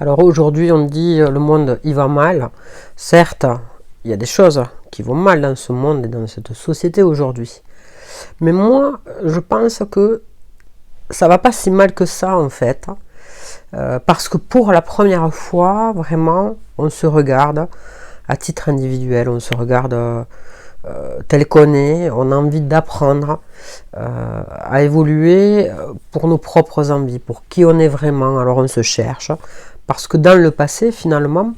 Alors aujourd'hui, on dit le monde il va mal. Certes, il y a des choses qui vont mal dans ce monde et dans cette société aujourd'hui. Mais moi, je pense que ça va pas si mal que ça en fait. Parce que pour la première fois, vraiment, on se regarde à titre individuel, on se regarde tel qu'on est, on a envie d'apprendre à évoluer pour nos propres envies, pour qui on est vraiment. Alors on se cherche, parce que dans le passé, finalement,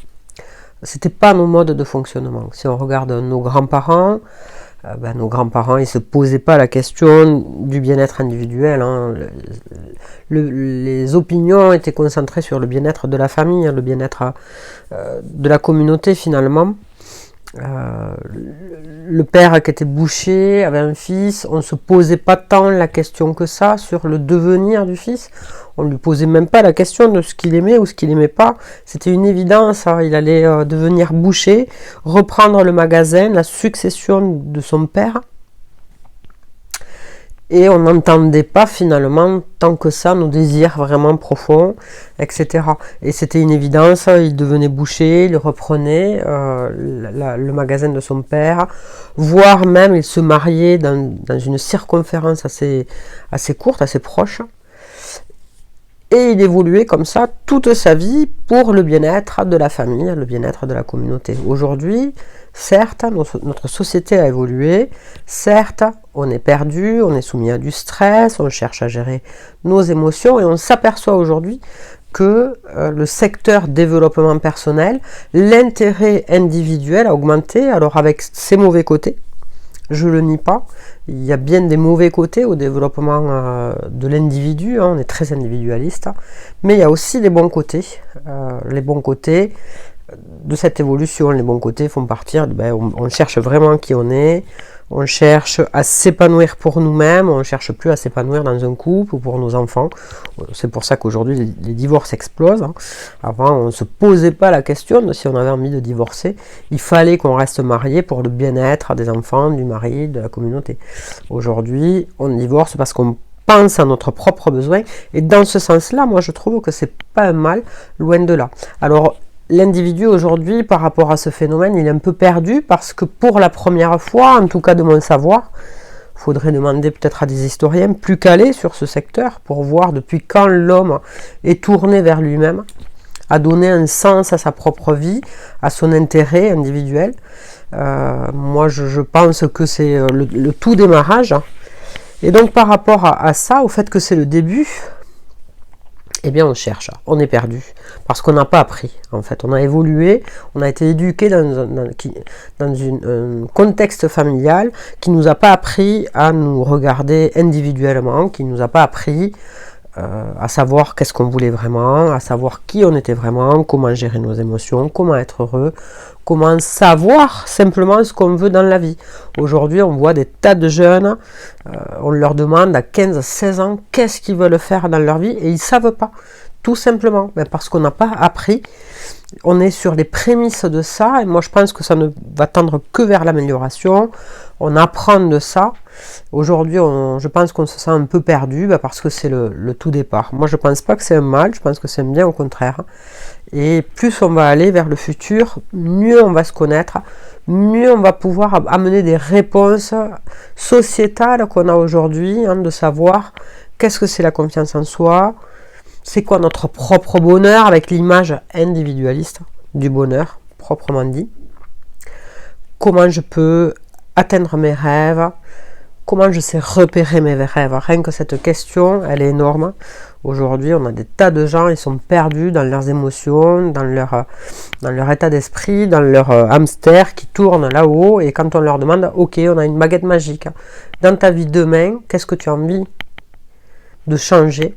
c'était pas nos modes de fonctionnement. Si on regarde nos grands-parents, nos grands-parents, ils se posaient pas la question du bien-être individuel. Hein. Les opinions étaient concentrées sur le bien-être de la famille, le bien-être de la communauté finalement. Le père qui était boucher avait un fils, on ne se posait pas tant la question que ça sur le devenir du fils. On ne lui posait même pas la question de ce qu'il aimait ou ce qu'il n'aimait pas. C'était une évidence, hein. Il allait devenir boucher, reprendre le magasin, la succession de son père. Et on n'entendait pas finalement tant que ça nos désirs vraiment profonds, etc. Et c'était une évidence, il devenait boucher, il reprenait le magasin de son père, voire même il se mariait dans une circonférence assez courte, assez proche. Et il évoluait comme ça toute sa vie pour le bien-être de la famille, le bien-être de la communauté. Aujourd'hui, certes, notre société a évolué, certes, on est perdu, on est soumis à du stress, on cherche à gérer nos émotions et on s'aperçoit aujourd'hui que le secteur développement personnel, l'intérêt individuel a augmenté, alors avec ses mauvais côtés, je ne le nie pas, il y a bien des mauvais côtés au développement de l'individu, hein, on est très individualiste, mais il y a aussi des bons côtés. Les bons côtés de cette évolution, les bons côtés font partir, on cherche vraiment qui on est, on cherche à s'épanouir pour nous-mêmes, on ne cherche plus à s'épanouir dans un couple ou pour nos enfants. C'est pour ça qu'aujourd'hui les divorces explosent. Hein. Avant, on ne se posait pas la question de si on avait envie de divorcer. Il fallait qu'on reste marié pour le bien-être des enfants, du mari, de la communauté. Aujourd'hui, on divorce parce qu'on pense à notre propre besoin. Et dans ce sens-là, moi je trouve que c'est pas un mal, loin de là. Alors, l'individu aujourd'hui, par rapport à ce phénomène, il est un peu perdu parce que pour la première fois, en tout cas de mon savoir, il faudrait demander peut-être à des historiens plus calés sur ce secteur pour voir depuis quand l'homme est tourné vers lui-même, à donner un sens à sa propre vie, à son intérêt individuel. Moi, je pense que c'est le tout démarrage. Et donc, par rapport à ça, au fait que c'est le début, eh bien on cherche, on est perdu, parce qu'on n'a pas appris, en fait, on a évolué, on a été éduqué dans un contexte familial qui ne nous a pas appris à nous regarder individuellement, qui ne nous a pas appris à savoir qu'est-ce qu'on voulait vraiment, à savoir qui on était vraiment, comment gérer nos émotions, comment être heureux, comment savoir simplement ce qu'on veut dans la vie. Aujourd'hui, on voit des tas de jeunes, on leur demande à 15-16 ans qu'est-ce qu'ils veulent faire dans leur vie et ils ne savent pas, tout simplement, parce qu'on n'a pas appris. On est sur les prémices de ça et moi je pense que ça ne va tendre que vers l'amélioration. On apprend de ça. Aujourd'hui, je pense qu'on se sent un peu perdu parce que c'est le tout départ. Moi je pense pas que c'est un mal, je pense que c'est un bien au contraire. Et plus on va aller vers le futur, mieux on va se connaître, mieux on va pouvoir amener des réponses sociétales qu'on a aujourd'hui, hein, de savoir qu'est-ce que c'est la confiance en soi, c'est quoi notre propre bonheur avec l'image individualiste du bonheur, proprement dit. Comment je peux atteindre mes rêves, comment je sais repérer mes rêves. Rien que cette question, elle est énorme. Aujourd'hui, on a des tas de gens, ils sont perdus dans leurs émotions, dans leur état d'esprit, dans leur hamster qui tourne là-haut. Et quand on leur demande, ok, on a une baguette magique. Dans ta vie demain, qu'est-ce que tu as envie de changer ?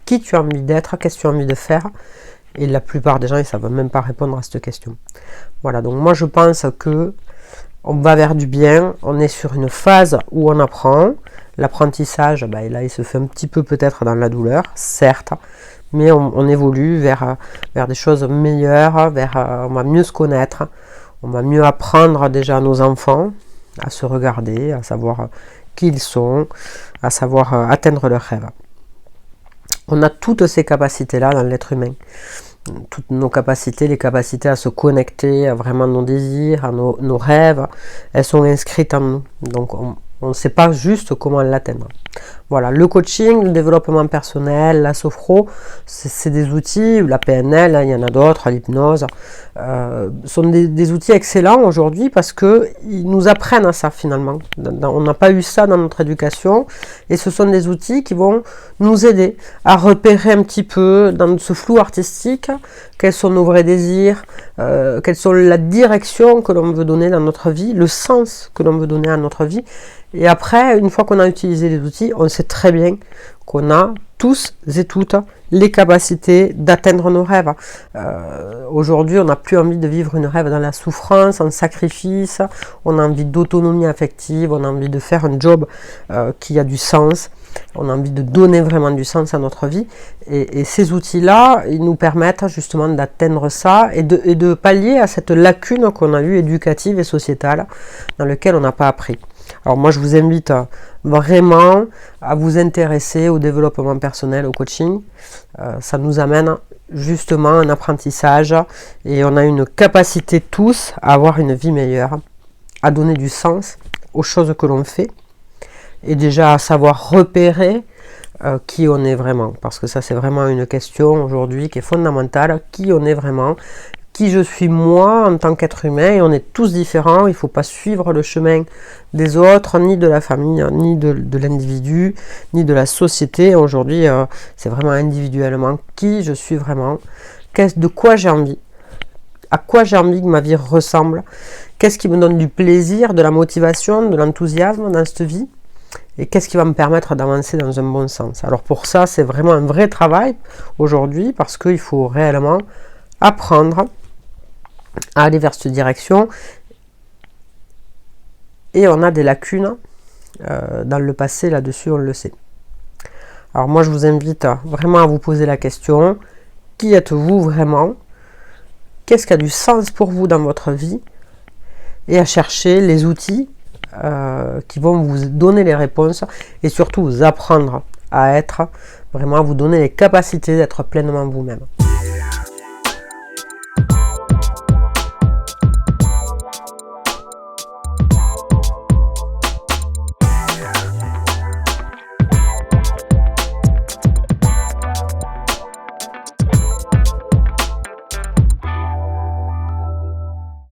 Qui tu as envie d'être, qu'est-ce que tu as envie de faire. Et la plupart des gens, ils ne savent même pas répondre à cette question. Voilà, donc moi je pense que on va vers du bien, on est sur une phase où on apprend. L'apprentissage, là il se fait un petit peu peut-être dans la douleur, certes, mais on évolue vers des choses meilleures, on va mieux se connaître, on va mieux apprendre déjà à nos enfants à se regarder, à savoir qui ils sont, à savoir atteindre leurs rêves. On a toutes ces capacités-là dans l'être humain. toutes nos capacités, les capacités à se connecter à vraiment nos désirs, à nos rêves, elles sont inscrites en nous. Donc on ne sait pas juste comment l'atteindre. Voilà, le coaching, le développement personnel, la sophro, c'est des outils, la PNL, il y en a d'autres, l'hypnose, sont des outils excellents aujourd'hui parce qu'ils nous apprennent à ça finalement. On n'a pas eu ça dans notre éducation et ce sont des outils qui vont nous aider à repérer un petit peu dans ce flou artistique quels sont nos vrais désirs, quelle sont la direction que l'on veut donner dans notre vie, le sens que l'on veut donner à notre vie. Et après, une fois qu'on a utilisé les outils, on sait très bien qu'on a tous et toutes les capacités d'atteindre nos rêves. Aujourd'hui, on n'a plus envie de vivre une rêve dans la souffrance, en sacrifice, on a envie d'autonomie affective, on a envie de faire un job qui a du sens, on a envie de donner vraiment du sens à notre vie. Et ces outils-là, ils nous permettent justement d'atteindre ça et de pallier à cette lacune qu'on a eue éducative et sociétale dans laquelle on n'a pas appris. Alors moi je vous invite vraiment à vous intéresser au développement personnel, au coaching. Ça nous amène justement un apprentissage et on a une capacité tous à avoir une vie meilleure, à donner du sens aux choses que l'on fait et déjà à savoir repérer qui on est vraiment. Parce que ça c'est vraiment une question aujourd'hui qui est fondamentale, qui on est vraiment. Qui je suis moi en tant qu'être humain, et on est tous différents, il ne faut pas suivre le chemin des autres, ni de la famille, ni de l'individu, ni de la société. Aujourd'hui, c'est vraiment individuellement qui je suis vraiment, de quoi j'ai envie, à quoi j'ai envie que ma vie ressemble, qu'est-ce qui me donne du plaisir, de la motivation, de l'enthousiasme dans cette vie, et qu'est-ce qui va me permettre d'avancer dans un bon sens. Alors pour ça, c'est vraiment un vrai travail aujourd'hui, parce qu'il faut réellement apprendre à aller vers cette direction et on a des lacunes dans le passé là-dessus, on le sait. Alors moi je vous invite vraiment à vous poser la question, qui êtes-vous vraiment, qu'est-ce qui a du sens pour vous dans votre vie, et à chercher les outils qui vont vous donner les réponses et surtout vous apprendre à être, vraiment à vous donner les capacités d'être pleinement vous-même.